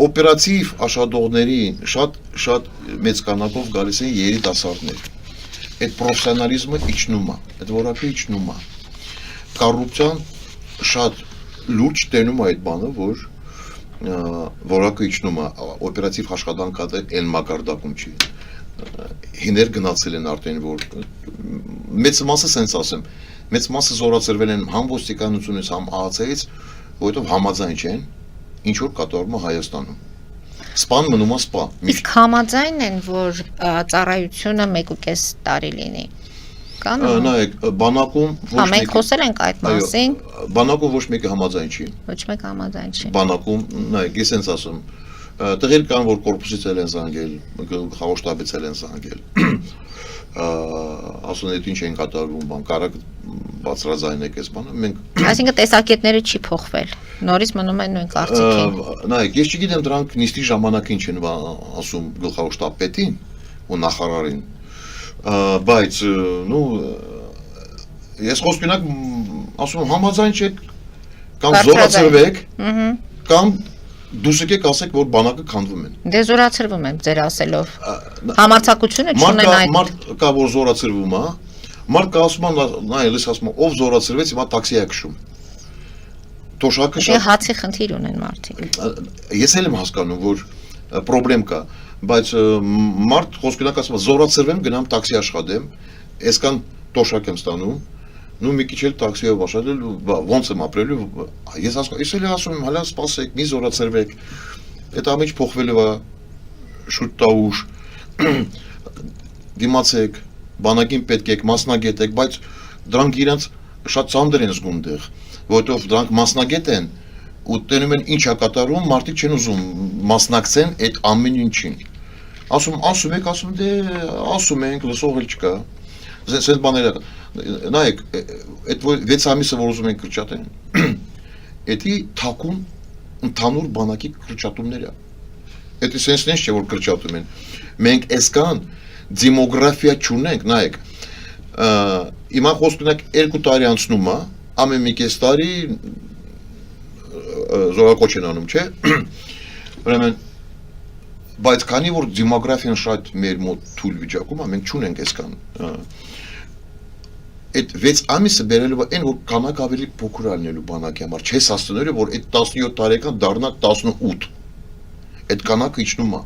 օպերատիվ աշխատողների շատ մեծ քանակով գալիս են երիտասարդներ։ Այդ պրոֆեսիոնալիզմը իջնում է, այդ որակը իջնում է։ Կոռուպցիան շատ լուրջ տենում է այդ բանը, որ որակը իջնում է, օպերատիվ աշխատանքը այն մակարդակում չի։ Հիներ գնացել են արդեն, որ մեծ մասը սենց ասեմ, մեծ մասը զորացրվել են համ ոստիկանությունից, համ ԱԱՑ-ից, որովհետև համաձայն չեն, ինչ որ կատարվում է Հայաստանում։ Սպան մնում է սպա։ Իսկ համաձայն են, որ ծառայությունը 1.5 տարի լինի։ Կան։ Նայեք, բանակում ոչ մեկը։ Մենք խոսել ենք այդ մասին։ Բանակում ոչ մեկը համաձայն չի։ Ոչ մեկը համաձայն չի։ Բանակում, նայեք, ես ինձ ասում, տղեր կան, որ կորպուսից էլ են զանգել, գլխավոր շտաբից էլ են զանգել։ Ասում են, ինչ են կատարվում, բան, կարակ բացրազայնեք այս բանը, մենք։ Այսինքն տեսակետները չի փոխվել։ Նորից մնում են նույն կարծիքին։ Նայեք, ես չգիտեմ դրանք նիստի ժամանակին չեն ասում գլխավոր շտաբետին ու նախարարին, բայց նու ես խոսքնակ ասում եմ համաձայն չեք կամ զորացրվեք, կամ դուս եկեք ասեք, որ բանակը քանդվում են։ Դե զորացրվում են ձեր ասելով։ Համարձակությունը չունեն այդ։ Մարդ կա որ զորացրվում է, մարդ կա ասում է, նայ, լես ասում ով զորացրվեց, հիմա տաքսի է քշում։ Թոշակը շատ հացի խնդիր ունեն մարդիկ։ Ես էլ եմ հասկանում, որ պրոբլեմ կա, բայց մարդ խոսքնակ ասում է զորացրվեմ, գնամ տաքսի աշխատեմ, այսքան թոշակ եմ ստանում, նու մի քիչ էլ տաքսիով աշխատել, ոնց եմ ապրելու, ես էլ ասում եմ, հələ սպասեք, մի զորացրվեք, այդ ամիջ փոխվելու է շուտ տաուշ, դիմացեք, բանակին պետք եք, մասնագետ եք, բայց դրանք իրանց շատ ծանր են զգում դեղ, որովհետև դրանք մասնագետ են ու տենում են ինչ է կատարում, մարդիկ չեն ուզում մասնակցեն այդ ամեն ինչին։ Ասում եք, ասում դե ասում ենք, լսող էլ չկա։ Սենց բաները նայեք, այդ 6 ամիսը որ ուզում ենք կրճատեն, էդի թակուն ընդհանուր բանակի կրճատումներ է։ Էդի սենսնես չէ որ կրճատում են։ Մենք այսքան դեմոգրաֆիա չունենք, նայեք։ Հիմա խոսքնակ 2 տարի անցնում է, ամեն մի կես տարի զորակոչ են անում, չէ՞։ Ուրեմն բայց քանի որ դեմոգրաֆիան շատ մեր մոտ թույլ վիճակում է, մենք չունենք այսքան այդ 6 ամիսը բերելու այն որ կանակ ավելի փոքր ալնելու բանակի համար չես հասցնելու որ այդ 17 տարեկան դառնա 18 այդ կանակը իջնում է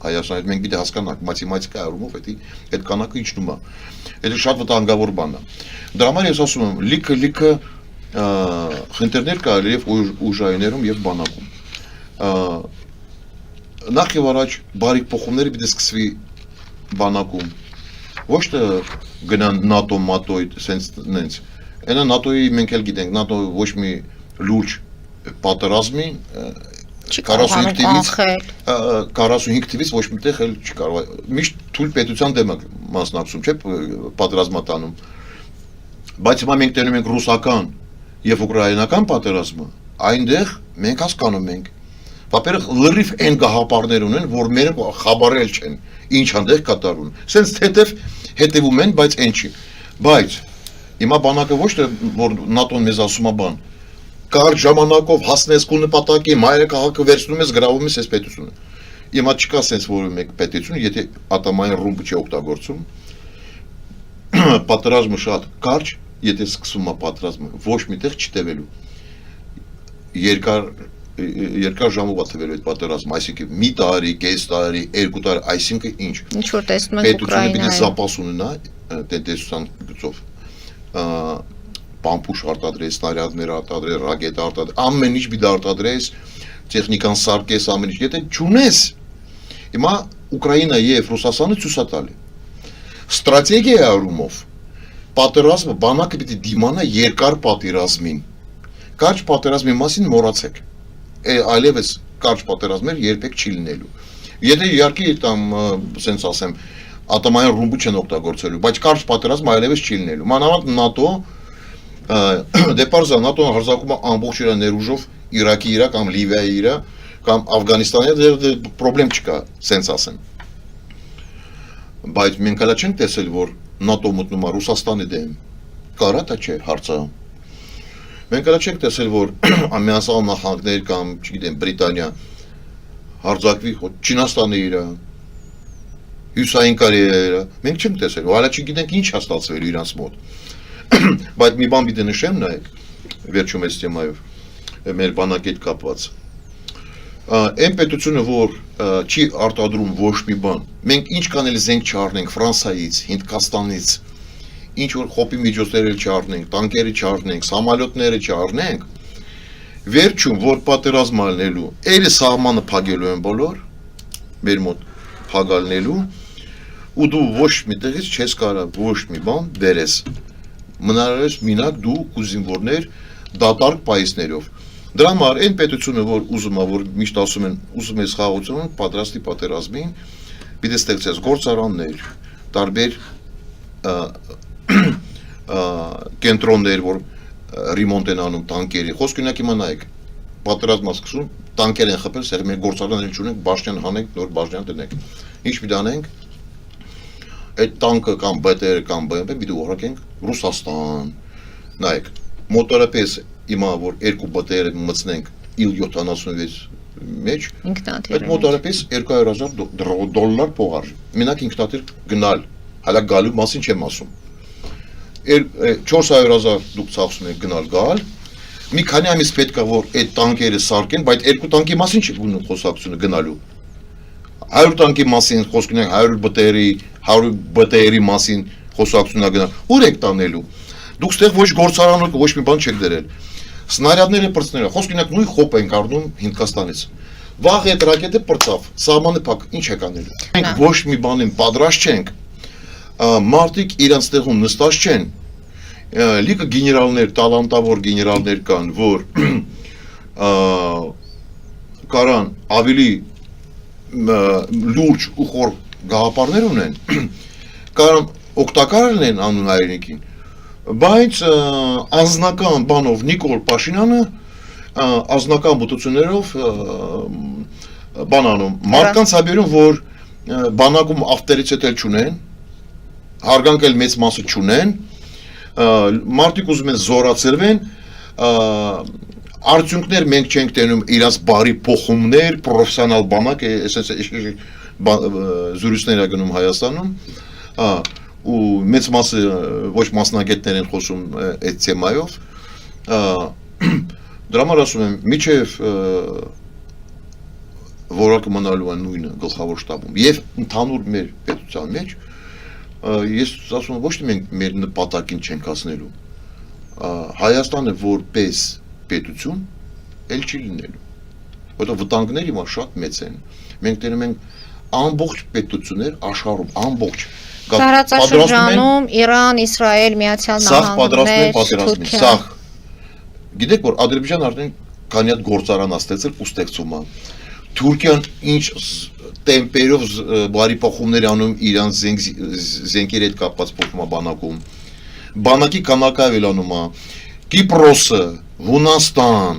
Հայաստանում մենք պիտի հասկանանք մաթեմատիկայի առումով այդ կանակը իջնում է դա շատ վտանգավոր բան է դրա համար ես ասում եմ լիքը խնդիրներ կա եւ ուժայիներում եւ բանակում նախ եւ առաջ բարի փոխումները պիտի սկսվի բանակում ոչ թե գնան ՆԱՏՕ մատոյ sense նենց այնա ՆԱՏՕ-ի մենք էլ գիտենք ՆԱՏՕ ոչ մի լուրջ պատերազմի 45 թվից ոչ միտեղ էլ չկարող միշտ թույլ պետության դեմ մասնակցում չէ պատերազմատանում բայց հիմա մենք տենում ենք ռուսական եւ ուկրաինական պատերազմը այնտեղ մենք հասկանում ենք Во-первых, լրիվ այն գահապարներ ունեն, որ մեր խաբարել չեն, ինչ հանդեղ կատարում։ Սենց հետևում են, բայց այն չի։ Բայց հիմա բանակը ոչ թե որ ՆԱՏՕ-ն մեզ ասում է բան, կարճ ժամանակով հասնես քո նպատակի, մայրաքաղաքը վերցնում ես, գրավում ես այս պետությունը։ Հիմա չկա սենց որ մեկ պետություն, եթե ատամային ռումբը չի օգտագործում, պատերազմը շատ կարճ, եթե սկսում է պատերազմը, ոչ միտեղ չտևելու։ Երկար ժամով է թվելու այդ պատերազմը, այսինքն մի տարի, կես տարի, 2 տարի, այսինքն ինչ։ Ինչ որ տեսնում ենք Ուկրաինայում։ Պետությունը պիտի զապաս ունենա տնտեսության գծով։ Պամպուշ արտադրես, սնարյադներ արտադրես, ռակետ արտադրես, ամեն ինչ պիտի արտադրես, տեխնիկան սարքես, ամեն ինչ։ Եթե չունես, հիմա Ուկրաինա եւ Ռուսաստանը ցույց տալի։ Ստրատեգիայի առումով պատերազմը բանակը պիտի դիմանա երկար պատերազմին։ Կարճ պատերազմի մասին մոռացեք։ Այլևս կարճ պատերազմներ երբեք չի լինելու։ Եթե իհարկե там, ասենց ասեմ, ատամային ռումբը չեն օգտագործելու, բայց կարճ պատերազմ այլևս չի լինելու։ Մանավանդ ՆԱՏՕ, դեպարզա ՆԱՏՕ-ն հարձակում է ամբողջ իր ներուժով Իրաքի իրա կամ Լիվիայի իրա կամ Աֆղանիստանի դեր պրոբլեմ չկա, ասենց ասեմ։ Բայց մենք հələ չենք տեսել, որ ՆԱՏՕ մտնում է Ռուսաստանի դեմ։ Կարա դա չէ հարցը։ Մենք հələ չենք տեսել, որ Ամերիկյան նահանգներ կամ, չգիտեմ, Բրիտանիա հարձակվի Չինաստանի իր Հյուսային Կորեայի մենք չենք տեսել, ու հələ չգիտենք ինչ է ստացվել իրանց մոտ։ Բայց մի բան պիտի նշեմ նայեք, վերջում այս թեմայով մեր բանակի հետ կապված։ Այն պետությունը, որ չի արտադրում ոչ մի բան, մենք ինչքան էլ զենք չառնենք Ֆրանսիայից, Հնդկաստանից, ինչ որ խոպի միջոցները չառնենք, տանկերը չառնենք, սամալյոտները չառնենք, վերջում որ պատերազմ ալնելու, ելի սահմանը փակելու են բոլոր, մեր մոտ փակալնելու, ու դու ոչ մի տեղից չես կարող ոչ մի բան բերես։ Մնալես մինակ դու կուզինվորներ դատարկ պայիսներով։ Դրա համար այն պետությունը, որ ուզում է, որ միշտ ասում են, ուզում ես խաղաղություն, պատրաստի պատերազմին, պիտի ստեղծես գործարաններ, տարբեր կենտրոններ, որ ռեմոնտ են անում տանկերի։ Խոսք ունենք իմանայեք, պատերազմը սկսում, տանկեր են խփել, սեր մեր գործարաններ չունենք, բաշտյան հանենք, նոր բաշտյան դնենք։ Ինչ պիտի անենք։ Այդ տանկը կամ ԲՏՌ կամ ԲՄՊ պիտի ուղարկենք Ռուսաստան։ Նայեք, մոտորապես իմա որ երկու ԲՏՌ մտցնենք Il-76 մեջ, այդ մոտորապես 200,000 դոլար փող արժի։ Մենակ ինքնաթիռ գնալ, հələ գալու մասին չեմ ասում։ 400,000 դուք ցախսում եք գնալ գալ։ Մի քանի ամիս պետք է որ այդ տանկերը սարքեն, բայց երկու տանկի մասին չի գնում խոսակցությունը գնալու։ 100 տանկի մասին խոսք ունենք 100 ԲՏՌ-ի, 100 ԲՏՌ-ի մասին խոսակցությունա գնալ։ Ուր եք տանելու։ Դուք ստեղ ոչ գործարանը ոչ մի բան չեք դրել։ Սնարյադները պրծները, խոսք ունենք նույն խոպ ենք առնում Հնդկաստանից։ Վաղ այդ ռակետը պրծավ, սահմանը փակ, ինչ եք անելու։ Մենք ոչ մի բանին պատրաստ չենք։ Մարդիկ իրանց տեղում նստած չեն։ Լիքը գեներալներ, տալանտավոր գեներալներ կան, որ կարան ավելի լուրջ ու խոր գաղափարներ ունեն, կարան օգտակար լինեն անուն հայրենիքին, բայց անձնական բանով Նիկոլ Փաշինյանը անձնական մտություններով բան անում, մարդկանց հավերում, որ բանակում ավտորիտետ չունեն, հարգանք էլ մեծ մասը չունեն, մարդիկ ուզում են զորացրվեն, արդյունքներ մենք չենք տենում իրաց բարի փոխումներ, պրոֆեսիոնալ բանակ է, զրույցներ է գնում Հայաստանում, ու մեծ մասը ոչ մասնագետներ են խոսում այդ թեմայով, դրա համար ասում եմ, միջև որակը մնալու են նույնը գլխավոր շտաբում, և ընդհանուր մեր պետության մեջ, ես ասում եմ, ոչ թե մենք մեր նպատակին չենք հասնելու, Հայաստանը որպես պետություն էլ չի լինելու, որտեղ վտանգները հիմա շատ մեծ են, մենք տենում ենք ամբողջ պետություններ աշխարհում, ամբողջ Տարածաշրջանում Իրան, Իսրայել, Միացյալ Նահանգներ, Թուրքիա։ Գիտեք որ Ադրբեջանը արդեն քանի հատ գործարան ստեղծել ու ստեղծում է։ Թուրքիան ինչ տեմպերով բարի փոխումներ անում իրան զենքերի հետ կապված փոխումա բանակում։ Բանակի քանակը ավելանում է։ Կիպրոսը, Հունաստան,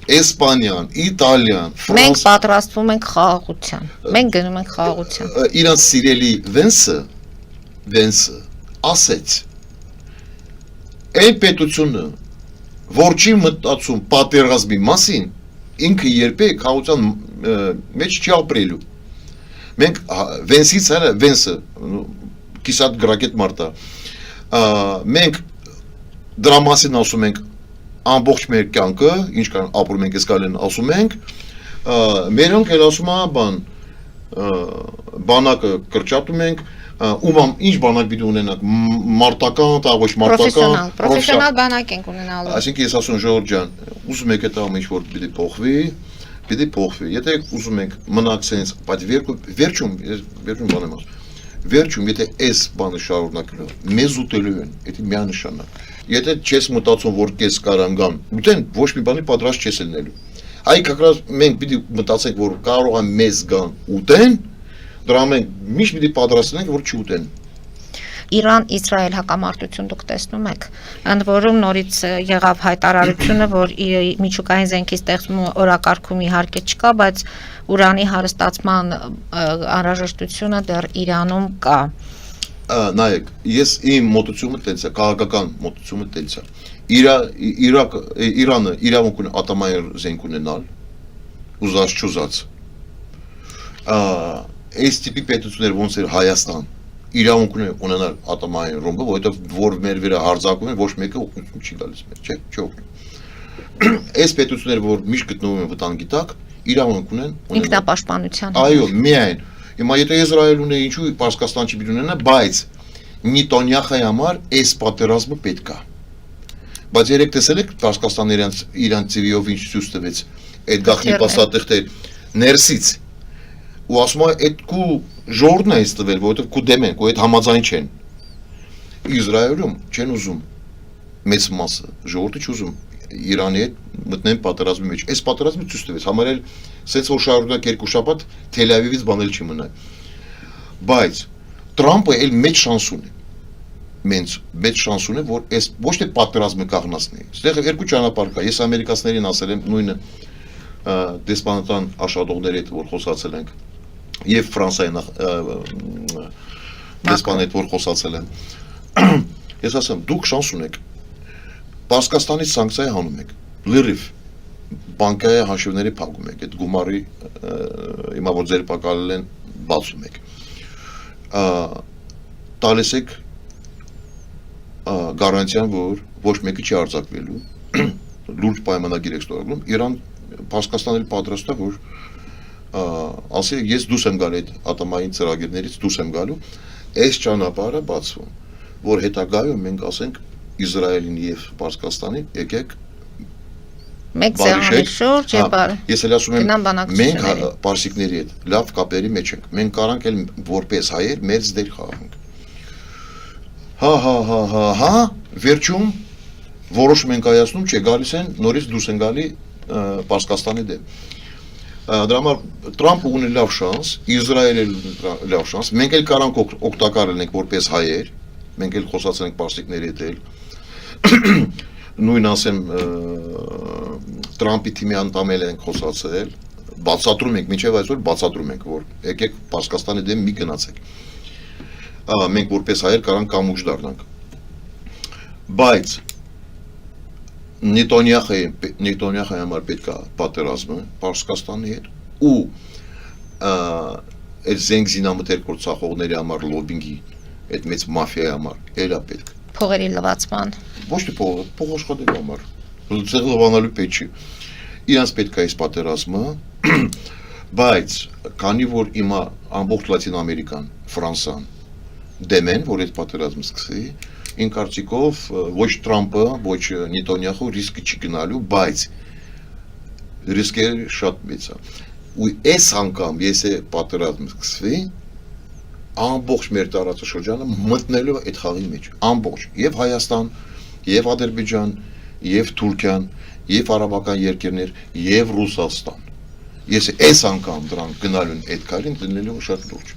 Իսպանիան, Իտալիան, Մենք պատրաստվում ենք խաղաղության։ Մենք գնում ենք խաղաղության։ Իրանց սիրելի Վենսը ասեց. Այն պետությունը, որ չի մտածում պատերազմի մասին, ինքը երբեք խաղաղության մեջ չի ապրելու։ Մենք Վենսից հələ Վենսը կիսատ գրակետ մարտա։ Մենք դրա մասին ասում ենք ամբողջ մեր կյանքը, ինչքան ապրում ենք, այս կալեն ասում ենք, մերոնք էլ ասում է բանակը կրճատում ենք, ինչ բանակ պիտի ունենանք, մարտական, ոչ մարտական, պրոֆեսիոնալ բանակ ենք ունենալու։ Այսինքն ես ասում Ժողովուրդ ջան, ուզում եք այդ ամեն ինչ որ պիտի փոխվի, եթե ուզում եք մնաք սենց, բայց վերջում բան եմ ասում, վերջում եթե այս բանը շարունակելու, մեզ ուտելու են, դա միանշանակ։ Եթե չես մտածում, որ կես կարան գան, ուտեն ոչ մի բանի պատրաստ չես լինելու։ Այ կակրած մենք պիտի մտածենք, որ կարող են մեզ գան ուտեն, դրա մենք միշտ պիտի պատրաստենք, որ չուտեն։ Իրան-Իսրայել հակամարտություն դուք տեսնում եք, ընդ որում նորից եղավ հայտարարությունը, որ միջուկային զենքի ստեղծումը օրակարգում իհարկե չկա, բայց ուրանի հարստացման անհրաժեշտությունը դեռ Իրանում կա։ Նայեք, ես իմ մոտությունը տենց է, քաղաքական մոտությունը տենց է։ Իրանը իրավունք ունի ատամային զենք ունենալ, ուզած չուզած, այս տիպի պետություններ ոնց էր Հայաստան իրավունք ունենալ ատամային ռումբը, որովհետև որ մեր վրա հարձակվում են, ոչ մեկը օգնություն չի գալիս մեր, չէ՞, չի օգնում։ Այս պետությունները, որ միշտ գտնվում են վտանգի տակ, իրավունք ունեն ինքնապաշտպանության։ Այո, միայն։ Հիմա եթե Իսրայելն ունի, ինչու Պարսկաստան չի ունենա, բայց Նետանյախի համար այս պատերազմը պետք է։ Բայց երեք տեսել եք Պարսկաստանը իրանց ծիվիով ինչ ցույց տվեց, այդ գաղտնի փաստաթղթեր ներսից։ Ու ասում է, այդ քու ժողովուրդն է ստվել, որովհետև քու դեմ են, քու այդ համաձայն չեն։ Իսրայելում չեն ուզում մեծ մասը, ժողովուրդը չուզում Իրանի հետ մտնեն պատերազմի մեջ։ Այս պատերազմը ցույց տվեց, համարել սենց որ շարունակ երկու շաբաթ Թել Ավիվից բանել չի մնա։ Բայց Տրամպը էլ մեծ շանս ունի։ Մեծ շանս ունի, որ այս ոչ թե պատերազմը կաղնացնի։ Այստեղ երկու ճանապարհ կա։ Ես ամերիկացիներին ասել եմ նույնը դեսպանատան աշխատողների հետ որ խոսացել ենք եւ Ֆրանսիայի դեսպանի հետ որ խոսացել եմ։ Ես ասեմ, դուք շանս ունեք Պարսկաստանից սանկցիա հանում եք, լրիվ բանկայի հաշիվների փակում եք, այդ գումարի հիմա որ ձեր պակալել են բացում եք, տալիս եք գարանտիան, որ ոչ մեկը չի արձակվելու, լուրջ պայմանագիր եք ստորագրում, Իրան Պարսկաստանը պատրաստ է, որ ասի ես դուրս եմ գալու այդ ատամային ծրագրերից դուրս եմ գալու, այս ճանապարհը բացվում, որ հետագայում մենք ասենք Իսրայելին եւ Պարսկաստանին եկեք մեկ ծրագրի շուրջ եւ ես էլ ասում եմ մենք պարսիկների հետ լավ կապերի մեջ ենք մենք կարանք էլ որպես հայեր մեծ դեր խաղանք հա վերջում որոշում են կայացնում չէ գալիս են նորից դուրս են գալի Պարսկաստանի դեմ դրա համար Տրամպը ունի լավ շանս Իսրայելը լավ շանս մենք էլ կարանք օգտակար լինենք որպես հայեր մենք էլ խոսացել ենք պարսիկների հետ էլ նույն ասեմ Տրամպի թիմի անդամել ենք խոսացել բացատրում ենք մինչև այսօր բացատրում ենք որ եկեք Պարսկաստանի դեմ մի գնացեք մենք որպես հայեր կարանք կամուջ դառնանք բայց Նետանյախի համար պետք է պատերազմը Պարսկաստանի հետ ու այդ զենք զինամթերք գործախողների համար լոբինգի այդ մեծ մաֆիայի համար էլա պետք փողերի լվացման ոչ թե փող աշխատելու համար ցեղը լվանալու պետք չի իրանց պետք է այս պատերազմը բայց քանի որ հիմա ամբողջ Լատին Ամերիկան Ֆրանսիան դեմ են որ այդ պատերազմը սկսի ին կարծիքով ոչ Տրամպը ոչ Նետանյախը ռիսկը չի գնալու բայց ռիսկերը շատ մեծ է ու այս անգամ եթե պատերազմը սկսվի ամբողջ մեր տարածաշրջանը մտնելու այդ խաղի մեջ ամբողջ եւ Հայաստան եւ Ադրբեջան եւ Թուրքիան եւ արաբական երկրներ եւ Ռուսաստան ես այս անգամ դրան գնալուն այդ քայլին դնելու շատ լուրջ